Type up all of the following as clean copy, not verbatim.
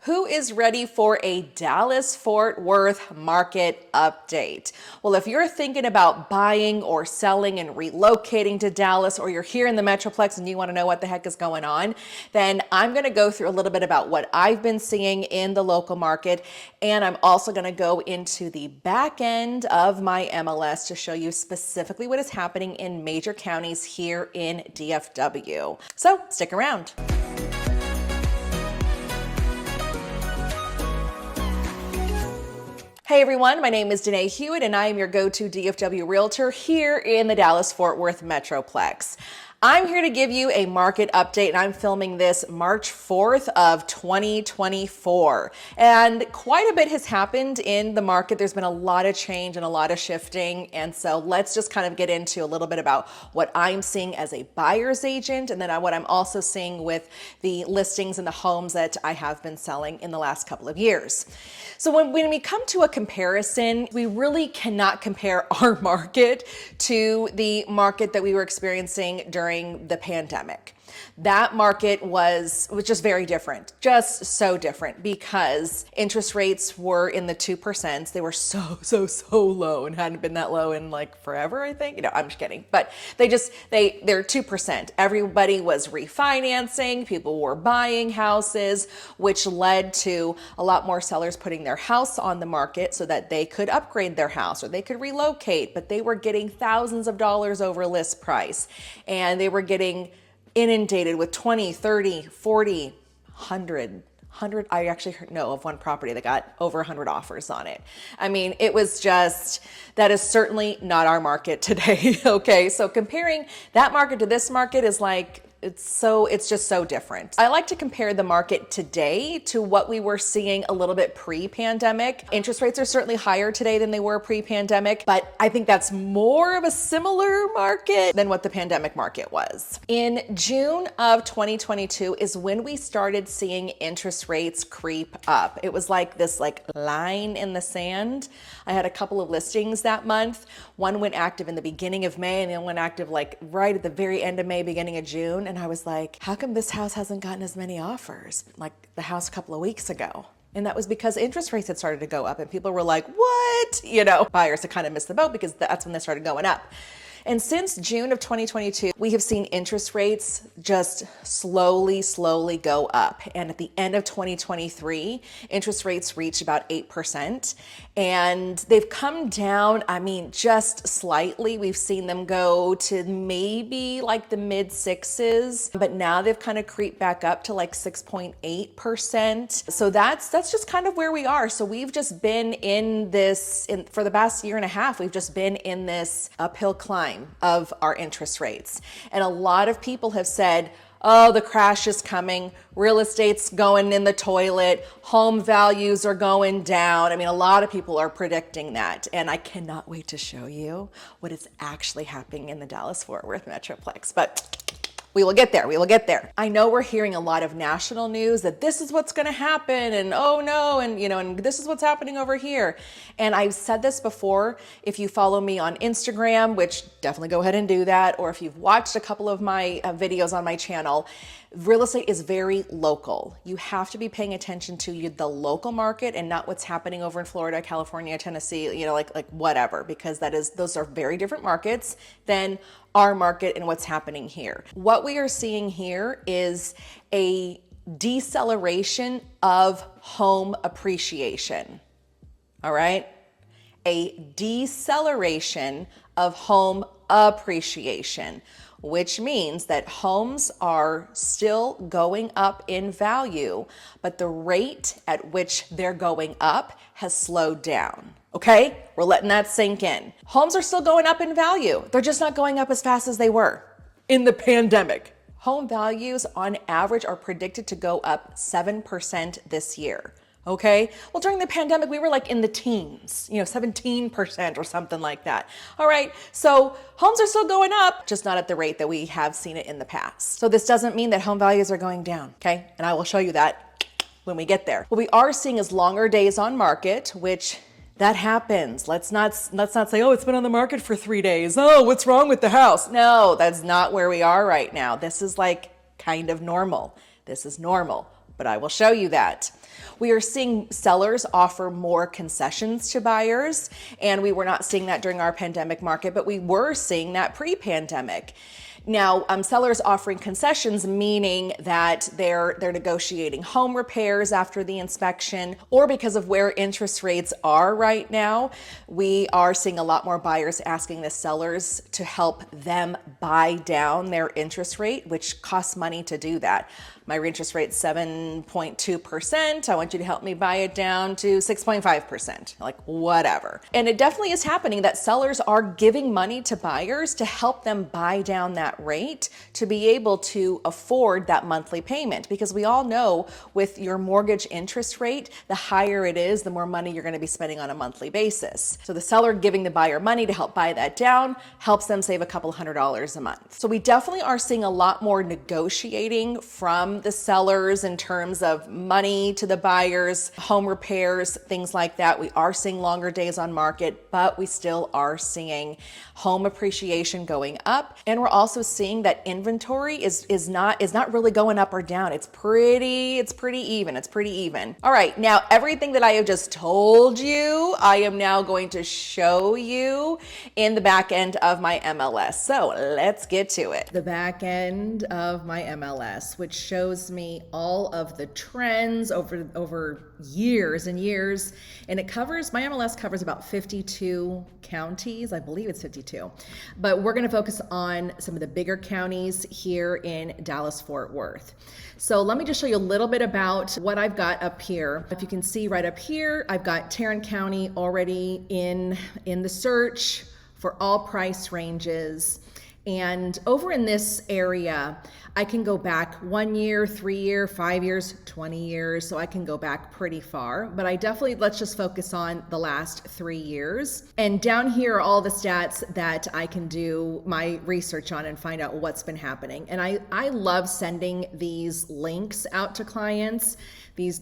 Who is ready for a Dallas-Fort Worth market update? Well, if you're thinking about buying or selling and relocating to Dallas, or you're here in the Metroplex and you want to know what the heck is going on, then I'm going to go through a little bit about what I've been seeing in the local market. And I'm also going to go into the back end of my MLS to show you specifically what is happening in major counties here in DFW. So stick around. Hey everyone, my name is Danae Hewitt and I am your go-to DFW Realtor here in the Dallas-Fort Worth Metroplex. I'm here to give you a market update and I'm filming this March 4th of 2024. And quite a bit has happened in the market. There's been a lot of change and a lot of shifting. And so let's just kind of get into a little bit about what I'm seeing as a buyer's agent and then what I'm also seeing with the listings and the homes that I have been selling in the last couple of years. So when we come to a comparison, we really cannot compare our market to the market that we were experiencing during the pandemic. That market was just very different, just so different because interest rates were in the 2%. They were so low and hadn't been that low in like forever, I think. I'm just kidding. But they're 2%. Everybody was refinancing, people were buying houses, which led to a lot more sellers putting their house on the market so that they could upgrade their house or they could relocate, but they were getting thousands of dollars over list price and they were getting inundated with 20, 30, 40, 100. I actually know of one property that got over 100 offers on it. I mean, it was just, that is certainly not our market today. Okay, so comparing that market to this market is like, it's just so different. I like to compare the market today to what we were seeing a little bit pre-pandemic. Interest rates are certainly higher today than they were pre-pandemic, but I think that's more of a similar market than what the pandemic market was. In June of 2022 is when we started seeing interest rates creep up. It was like this line in the sand. I had a couple of listings that month. One went active in the beginning of May and then went active right at the very end of May, beginning of June. And I was like, how come this house hasn't gotten as many offers like the house a couple of weeks ago? And that was because interest rates had started to go up and people were like, what? Buyers had kind of missed the boat because that's when they started going up. And since June of 2022, we have seen interest rates just slowly go up. And at the end of 2023, interest rates reached about 8%. And they've come down, just slightly. We've seen them go to maybe like the mid sixes, but now they've kind of creeped back up to like 6.8%. So that's just kind of where we are. So we've just been in this, for the past year and a half, we've just been in this uphill climb of our interest rates. And a lot of people have said, oh, the crash is coming, real estate's going in the toilet, home values are going down. A lot of people are predicting that. And I cannot wait to show you what is actually happening in the Dallas-Fort Worth Metroplex. But we will get there. We will get there. I know we're hearing a lot of national news that this is what's going to happen and oh no, and this is what's happening over here. And I've said this before, if you follow me on Instagram, which definitely go ahead and do that, or if you've watched a couple of my videos on my channel, real estate is very local. You have to be paying attention to the local market and not what's happening over in Florida, California, Tennessee, like whatever, because those are very different markets than our market and what's happening here. What we are seeing here is a deceleration of home appreciation. All right? A deceleration of home appreciation, which means that homes are still going up in value, but the rate at which they're going up has slowed down. Okay, we're letting that sink in. Homes are still going up in value. They're just not going up as fast as they were in the pandemic. Home values on average are predicted to go up 7% this year. Okay, well, during the pandemic, we were like in the teens, 17% or something like that. All right, so homes are still going up, just not at the rate that we have seen it in the past. So this doesn't mean that home values are going down, okay? And I will show you that when we get there. What we are seeing is longer days on market, which that happens. Let's not say, oh, it's been on the market for 3 days. Oh, what's wrong with the house? No, that's not where we are right now. This is like kind of normal. This is normal, but I will show you that. We are seeing sellers offer more concessions to buyers, and we were not seeing that during our pandemic market, but we were seeing that pre-pandemic. Now, sellers offering concessions, meaning that they're negotiating home repairs after the inspection, or because of where interest rates are right now, we are seeing a lot more buyers asking the sellers to help them buy down their interest rate, which costs money to do that. My interest rate's 7.2%. I want you to help me buy it down to 6.5%. Like, whatever. And it definitely is happening that sellers are giving money to buyers to help them buy down that rate to be able to afford that monthly payment. Because we all know with your mortgage interest rate, the higher it is, the more money you're going to be spending on a monthly basis. So the seller giving the buyer money to help buy that down helps them save a couple $100 a month. So we definitely are seeing a lot more negotiating from the sellers in terms of money to the buyers, home repairs, things like that. We are seeing longer days on market, but we still are seeing home appreciation going up. And we're also seeing that inventory is not really going up or down. It's pretty even. All right, now everything that I have just told you, I am now going to show you in the back end of my MLS. So let's get to it. The back end of my MLS, which shows me all of the trends over years and years, and my MLS covers about 52 counties. I believe it's 52, but we're going to focus on some of the bigger counties here in Dallas-Fort Worth. So let me just show you a little bit about what I've got up here. If you can see right up here, I've got Tarrant County already in the search for all price ranges. And over in this area, I can go back 1 year, 3 year, 5 years, 20 years. So I can go back pretty far, but let's just focus on the last 3 years. And down here are all the stats that I can do my research on and find out what's been happening. And I love sending these links out to clients.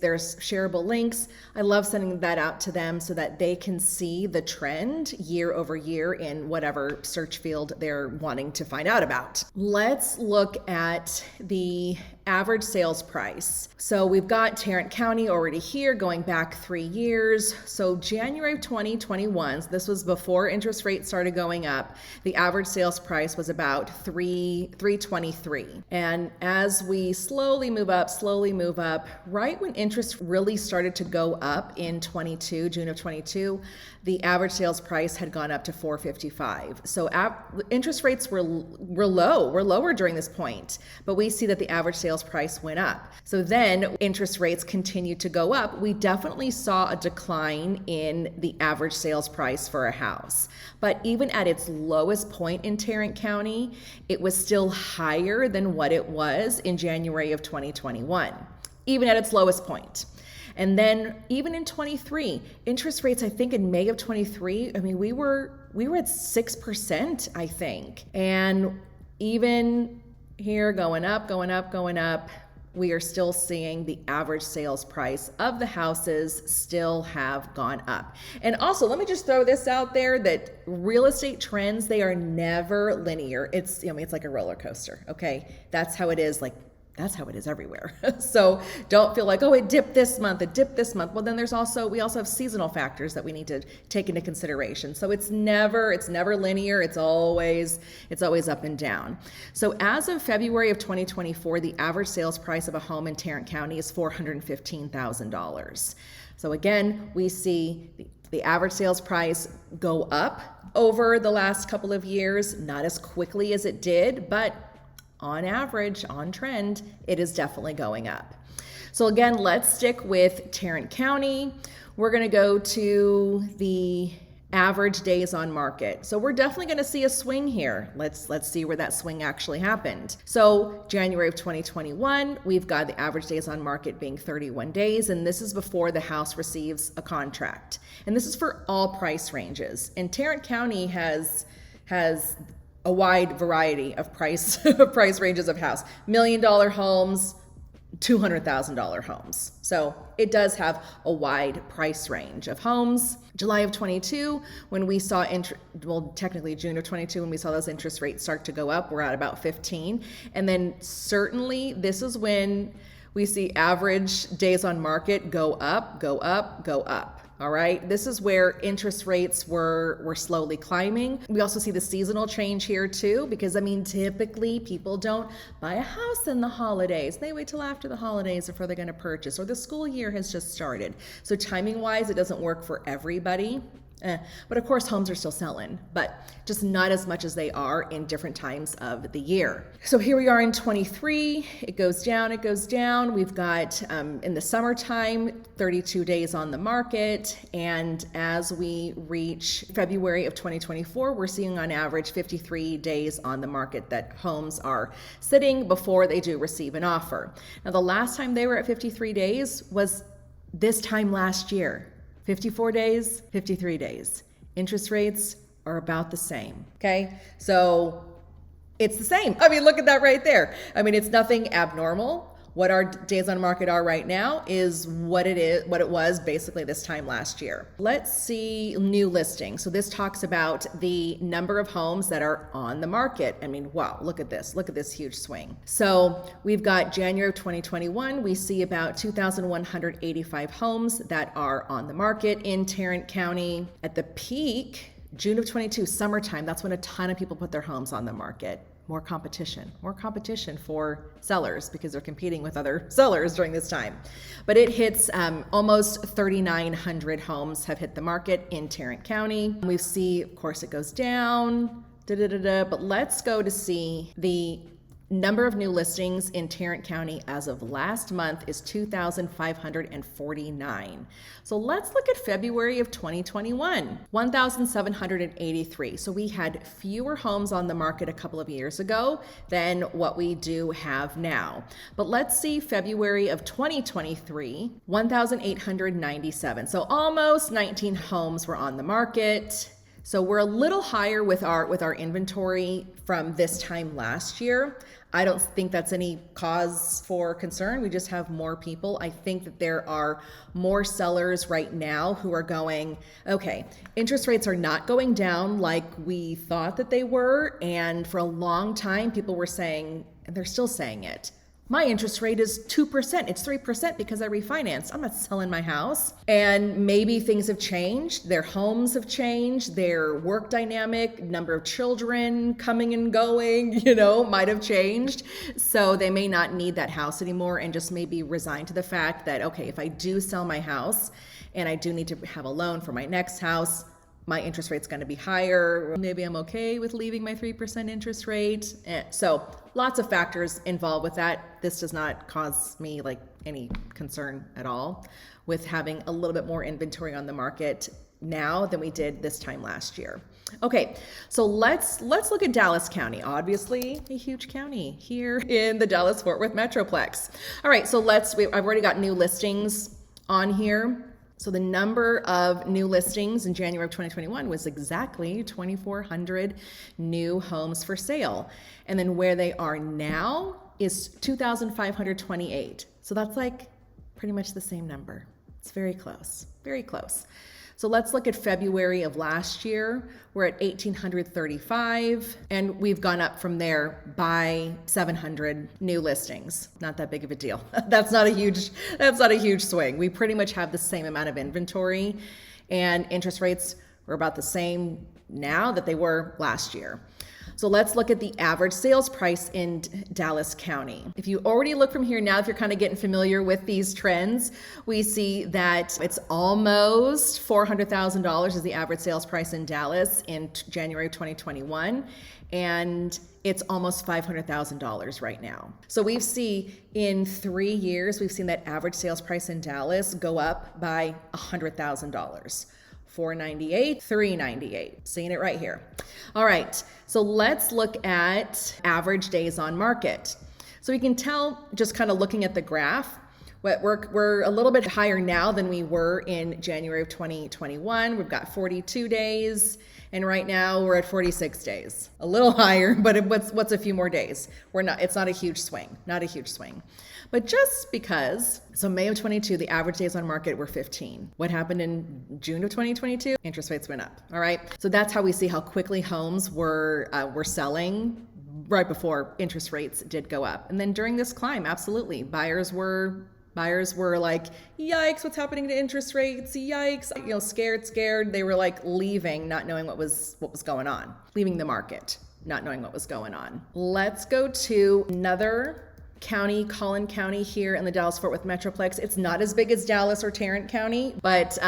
There's shareable links. I love sending that out to them so that they can see the trend year over year in whatever search field they're wanting to find out about. Let's look at the average sales price. So we've got Tarrant County already here going back 3 years. So January of 2021, so this was before interest rates started going up, the average sales price was about $323. And as we slowly move up, right when interest really started to go up in June of 22, the average sales price had gone up to $455. So interest rates were lower during this point, but we see that the average sales price went up. So then interest rates continued to go up. We definitely saw a decline in the average sales price for a house. But even at its lowest point in Tarrant County, it was still higher than what it was in January of 2021, even at its lowest point. And then even in 23, interest rates, I think in May of 23, I mean, we were at 6%, I think. And even here going up, we are still seeing the average sales price of the houses still have gone up. And also, let me just throw this out there that real estate trends, they are never linear. It's like a roller coaster, okay? That's how it is everywhere. So don't feel like, oh, it dipped this month. Well, then we also have seasonal factors that we need to take into consideration. So it's never linear. It's always up and down. So as of February of 2024, the average sales price of a home in Tarrant County is $415,000. So again, we see the average sales price go up over the last couple of years, not as quickly as it did, but on average, on trend, it is definitely going up. So again, let's stick with Tarrant County. We're going to go to the average days on market. So we're definitely going to see a swing here. Let's see where that swing actually happened. So January of 2021, we've got the average days on market being 31 days, and this is before the house receives a contract. And this is for all price ranges. And Tarrant County has a wide variety of price ranges of house. $1 million homes, $200,000 homes. So it does have a wide price range of homes. July of 22, when we saw technically June of 22, when we saw those interest rates start to go up, we're at about 15. And then certainly this is when We see average days on market go up, go up, go up. All right, this is where interest rates were slowly climbing. We also see the seasonal change here too, because I mean, typically people don't buy a house in the holidays. They wait till after the holidays before they're going to purchase, or the school year has just started. So timing wise, it doesn't work for everybody. But of course, homes are still selling, but just not as much as they are in different times of the year. So here we are in 23. It goes down, it goes down. We've got in the summertime, 32 days on the market. And as we reach February of 2024, we're seeing on average 53 days on the market that homes are sitting before they do receive an offer. Now, the last time they were at 53 days was this time last year. 54 days, 53 days. Interest rates are about the same, okay? So it's the same. I mean, look at that right there. I mean, it's nothing abnormal. What our days on market are right now is what it was basically this time last year. Let's see new listings. So this talks about the number of homes that are on the market. I mean, wow, look at this. Look at this huge swing. So we've got January of 2021. We see about 2,185 homes that are on the market in Tarrant County. At the peak, June of 22, summertime, that's when a ton of people put their homes on the market. More competition for sellers because they're competing with other sellers during this time. But it hits almost 3,900 homes have hit the market in Tarrant County. We see, of course, it goes down, but let's go to see the number of new listings in Tarrant County as of last month is 2,549. So let's look at February of 2021, 1,783. So we had fewer homes on the market a couple of years ago than what we do have now. But let's see February of 2023, 1,897. So almost 19 homes were on the market. So we're a little higher with our inventory from this time last year. I don't think that's any cause for concern. We just have more people. I think that there are more sellers right now who are going, okay, interest rates are not going down like we thought that they were. And for a long time, people were saying, and they're still saying it, my interest rate is 2%. It's 3% because I refinanced. I'm not selling my house. And maybe things have changed. Their homes have changed. Their work dynamic, number of children coming and going, might have changed. So they may not need that house anymore and just maybe resign to the fact that, okay, if I do sell my house and I do need to have a loan for my next house, my interest rate's going to be higher. Maybe I'm okay with leaving my 3% interest rate. So lots of factors involved with that. This does not cause me any concern at all with having a little bit more inventory on the market now than we did this time last year. Okay, so let's look at Dallas County, obviously a huge county here in the Dallas-Fort Worth Metroplex. All right, so I've already got new listings on here. So the number of new listings in January of 2021 was exactly 2,400 new homes for sale. And then where they are now is 2,528. So that's pretty much the same number. It's very close, very close. So let's look at February of last year. We're at 1,835, and we've gone up from there by 700 new listings. Not that big of a deal. That's not a huge swing. We pretty much have the same amount of inventory, and interest rates were about the same now that they were last year. So let's look at the average sales price in Dallas County. If you already look from here now, if you're kind of getting familiar with these trends, we see that it's almost $400,000 is the average sales price in Dallas in January of 2021. And it's almost $500,000 right now. So we've seen in 3 years, we've seen that average sales price in Dallas go up by $100,000. 498, 398. Seeing it right here. All right, so let's look at average days on market. So we can tell just kind of looking at the graph, we're a little bit higher now than we were in January of 2021. We've got 42 days, and right now we're at 46 days. A little higher, but what's a few more days? It's not a huge swing, But just because, so May of 22, the average days on market were 15. What happened in June of 2022? Interest rates went up, all right? So that's how we see how quickly homes were selling right before interest rates did go up. And then during this climb, absolutely, buyers were like, yikes, what's happening to interest rates? Yikes, scared. They were like leaving, not knowing what was going on, leaving the market, not knowing what was going on. Let's go to another county, Collin County here in the Dallas-Fort Worth Metroplex. It's not as big as Dallas or Tarrant County, but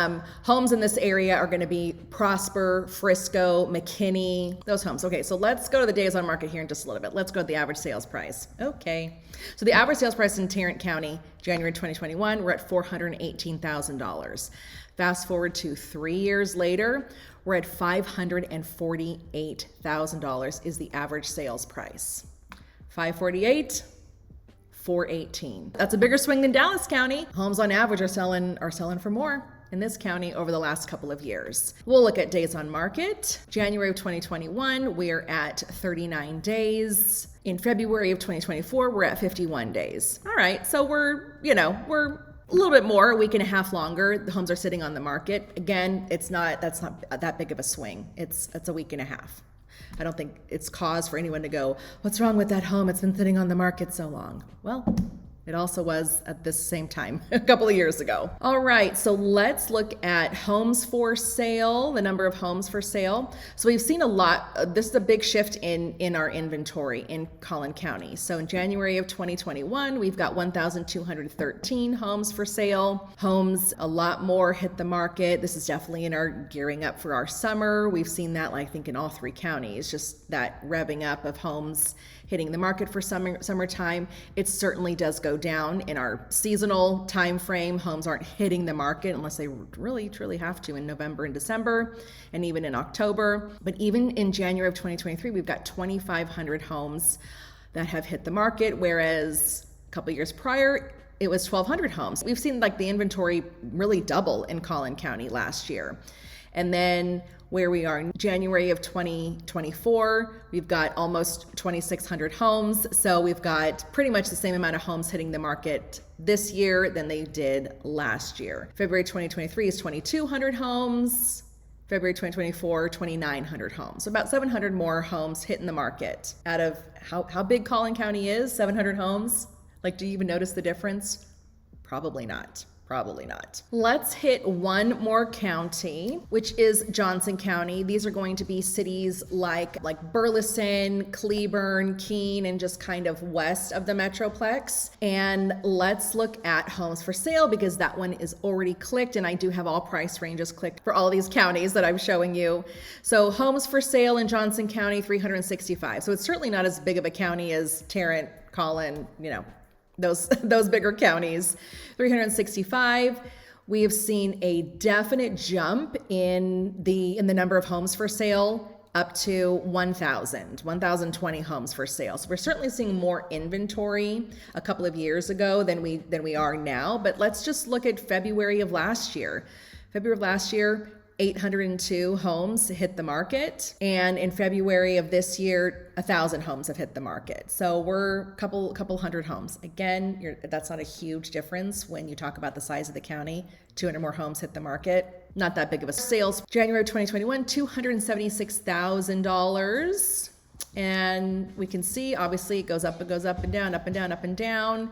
homes in this area are going to be Prosper, Frisco, McKinney, those homes. Okay, so let's go to the days on market here in just a little bit. Let's go to the average sales price. Okay, so the average sales price in Tarrant County, January 2021, we're at $418,000. Fast forward to 3 years later, we're at $548,000 is the average sales price. 548. 418. That's a bigger swing than Dallas County. Homes on average are selling for more in this county over the last couple of years. We'll look at days on market. January of 2021, we're at 39 days. In February of 2024, we're at 51 days. All right, so we're a little bit more, a week and a half longer. The homes are sitting on the market. Again, that's not that big of a swing. It's a week and a half. I don't think it's cause for anyone to go, what's wrong with that home? It's been sitting on the market so long. Well, it also was at this same time a couple of years ago. All right, so let's look at homes for sale, the number of homes for sale. So we've seen a lot, this is a big shift in our inventory in Collin County. So in January of 2021, we've got 1,213 homes for sale. Homes, a lot more hit the market. This is definitely in our gearing up for our summer. We've seen that, I think, in all three counties, just that revving up of homes hitting the market for summertime. It certainly does go down in our seasonal time frame. Homes aren't hitting the market unless they really truly have to in November and December, and even in October. But even in January of 2023, we've got 2,500 homes that have hit the market, whereas a couple of years prior, it was 1,200 homes. We've seen the inventory really double in Collin County last year. And then where we are in January of 2024, we've got almost 2,600 homes. So we've got pretty much the same amount of homes hitting the market this year than they did last year. February 2023 is 2,200 homes. February 2024, 2,900 homes. So about 700 more homes hitting the market. Out of how big Collin County is, 700 homes? Do you even notice the difference? Probably not. Probably not. Let's hit one more county, which is Johnson County. These are going to be cities like Burleson, Cleburne, Keene, and just kind of west of the Metroplex. And let's look at homes for sale because that one is already clicked, and I do have all price ranges clicked for all these counties that I'm showing you. So homes for sale in Johnson County, 365. So it's certainly not as big of a county as Tarrant, Collin, those bigger counties. 365. We have seen a definite jump in the number of homes for sale up to 1,020 homes for sale. So we're certainly seeing more inventory a couple of years ago than we are now. But let's just look at February of last year. February of last year, 802 homes hit the market. And in February of this year, 1,000 homes have hit the market. So we're a couple hundred homes. Again, that's not a huge difference when you talk about the size of the county. 200 more homes hit the market. Not that big of a sales. January 2021, $276,000. And we can see, obviously, it goes up and down, up and down, up and down.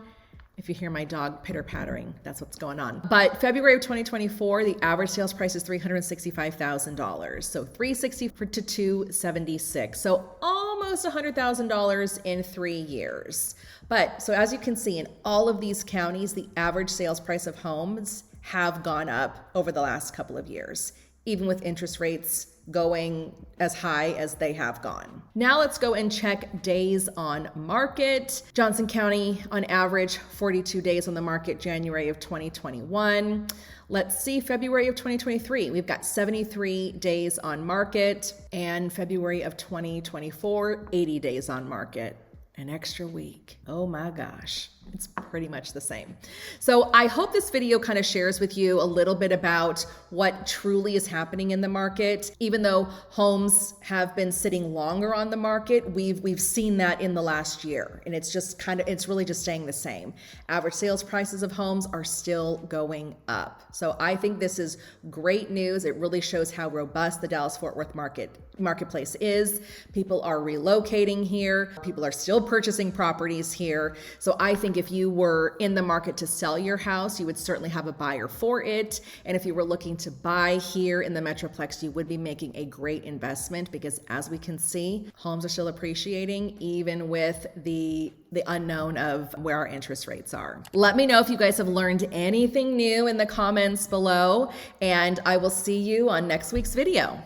If you hear my dog pitter-pattering, that's what's going on. But February of 2024, the average sales price is $365,000. So $360,000 to $276,000. So almost $100,000 in 3 years. But so as you can see, in all of these counties, the average sales price of homes have gone up over the last couple of years, even with interest rates going as high as they have gone. Now let's go and check days on market. Johnson County, on average, 42 days on the market, January of 2021. Let's see, February of 2023, we've got 73 days on market, and February of 2024, 80 days on market. An extra week. Oh my gosh. It's pretty much the same. So I hope this video kind of shares with you a little bit about what truly is happening in the market. Even though homes have been sitting longer on the market, we've seen that in the last year, and it's really just staying the same. Average sales prices of homes are still going up. So I think this is great news. It really shows how robust the Dallas-Fort Worth marketplace is. People are relocating here. People are still purchasing properties here. So I think if you were in the market to sell your house, you would certainly have a buyer for it. And if you were looking to buy here in the Metroplex, you would be making a great investment, because as we can see, homes are still appreciating even with the unknown of where our interest rates are. Let me know if you guys have learned anything new in the comments below, and I will see you on next week's video.